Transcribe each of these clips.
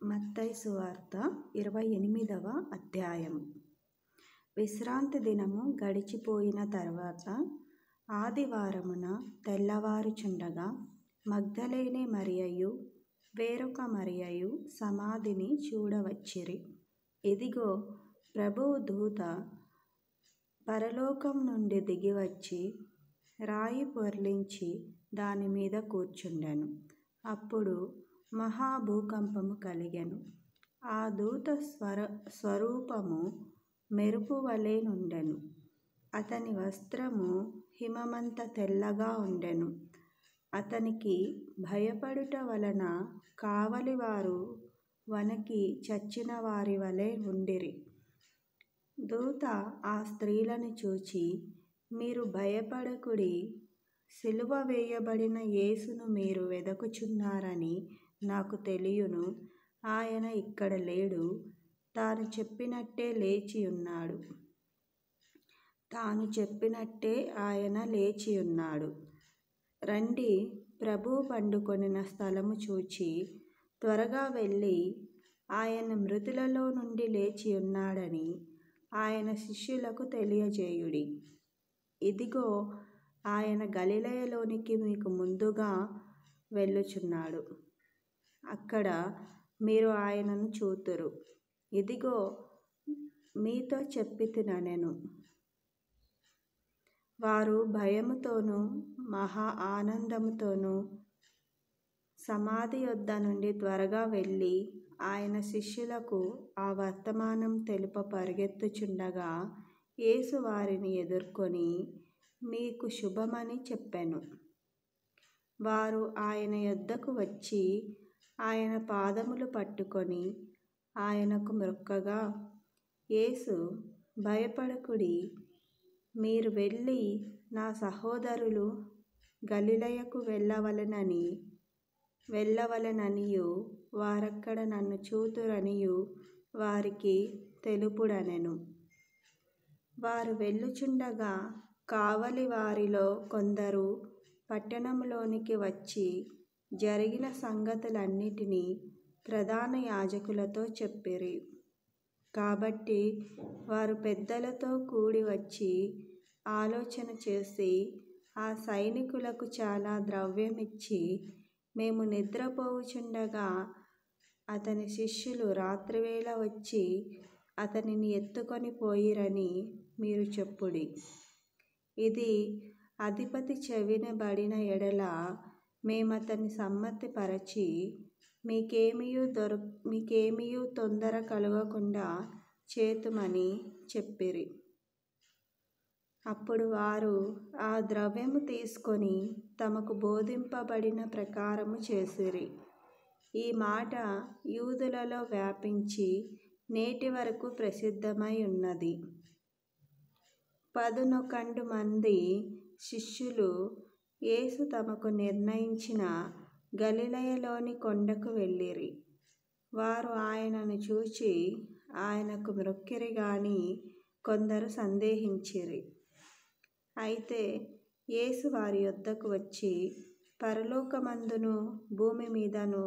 మత్తయి సువార్త 28వ అధ్యాయం. విశ్రాంతి దినము గడిచిపోయిన తర్వాత ఆదివారమున తెల్లవారుచుండగా మగ్దలేనే మరియయు వేరొక మరియయు సమాధిని చూడవచ్చిరి. ఇదిగో, ప్రభువు దూత పరలోకం నుండి దిగివచ్చి రాయి పొర్లించి దాని మీద కూర్చుండెను. అప్పుడు మహాభూకంపము కలిగెను. ఆ దూత స్వరూపము మెరుపు వలె నుండెను. అతని వస్త్రము హిమమంత తెల్లగా ఉండెను. అతనికి భయపడుట వలన కావలివారు వణకి చచ్చిన వారి వలె ఉండిరి. దూత ఆ స్త్రీలను చూచి, మీరు భయపడకుడి, సిలువ వేయబడిన యేసును మీరు వెదకుచున్నారని నాకు తెలియును. ఆయన ఇక్కడ లేడు, తాను చెప్పినట్టే ఆయన లేచియున్నాడు. రండి, ప్రభువు పండుకొనిన స్థలము చూచి త్వరగా వెళ్ళి ఆయన మృతులలో నుండి లేచియున్నాడని ఆయన శిష్యులకు తెలియజేయుడి. ఇదిగో, ఆయన గలిలయలోనికి మీకు ముందుగా వెళ్ళుచున్నాడు. అక్కడ మీరు ఆయనను చూతురు. ఇదిగో, మీతో చెప్పితినెను. వారు భయముతోనూ మహా ఆనందముతోనూ సమాధి యొద్ద నుండి త్వరగా వెళ్ళి ఆయన శిష్యులకు ఆ వర్తమానం తెలుప పరుగెత్తుచుండగా యేసు వారిని ఎదుర్కొని, మీకు శుభమని చెప్పెను. వారు ఆయన యొద్దకు వచ్చి ఆయన పాదములు పట్టుకొని ఆయనకు మ్రొక్కగా, యేసు, భయపడకుడి, మీరు వెళ్ళి నా సహోదరులు గలిలయకు వెళ్ళవలెననియు వారక్కడ నన్ను చూతురనియు వారికి తెలుపుడనెను. వారు వెళ్ళుచుండగా కావలి వారిలో కొందరు పట్టణములోనికి వచ్చి జరిగిన సంగతులన్నిటినీ ప్రధాన యాజకులతో చెప్పిరి. కాబట్టి వారు పెద్దలతో కూడి వచ్చి ఆలోచన చేసి ఆ సైనికులకు చాలా ద్రవ్యమిచ్చి, మేము నిద్రపోవుచుండగా అతని శిష్యులు రాత్రివేళ వచ్చి అతనిని ఎత్తుకొని పోయిరని మీరు చెప్పుడి. ఇది అధిపతి చెవిన బడిన ఎడల మేమతని సమ్మతిపరచి మీకేమియూ తొందర కలుగకుండా చేతుమని చెప్పిరి. అప్పుడు వారు ఆ ద్రవ్యము తీసుకొని తమకు బోధింపబడిన ప్రకారము చేసిరి. ఈ మాట యూదులలో వ్యాపించి నేటి వరకు ప్రసిద్ధమై ఉన్నది. 11 మంది శిష్యులు యేసు తమకు నిర్ణయించిన గలిలయలోని కొండకు వెళ్ళిరి. వారు ఆయనను చూచి ఆయనకు మ్రొక్కిరి గాని కొందరు సందేహించిరి. అయితే యేసు వారి యొద్దకు వచ్చి, పరలోకమందును భూమి మీదను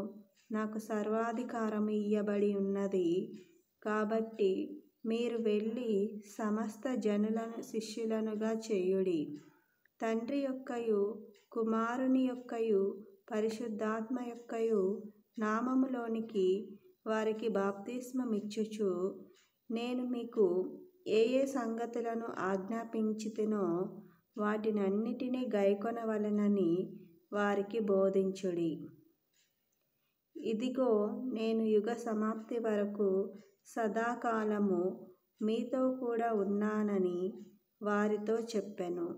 నాకు సర్వాధికారము ఇయ్యబడి ఉన్నది. కాబట్టి మీరు వెళ్ళి సమస్త జనులను శిష్యులనుగా చేయుడి. తండ్రి యొక్కయు కుమారుని యొక్కయు పరిశుద్ధాత్మ యొక్కయు నామములోనికి వారికి బాప్తిస్మమిచ్చుచు, నేను మీకు ఏ సంగతులను ఆజ్ఞాపించితినో వాటినన్నిటినీ గైకొనవలెనని వారికి బోధించుడి. ఇదిగో, నేను యుగ సమాప్తి వరకు సదాకాలము మీతో కూడా ఉన్నానని వారితో చెప్పెను.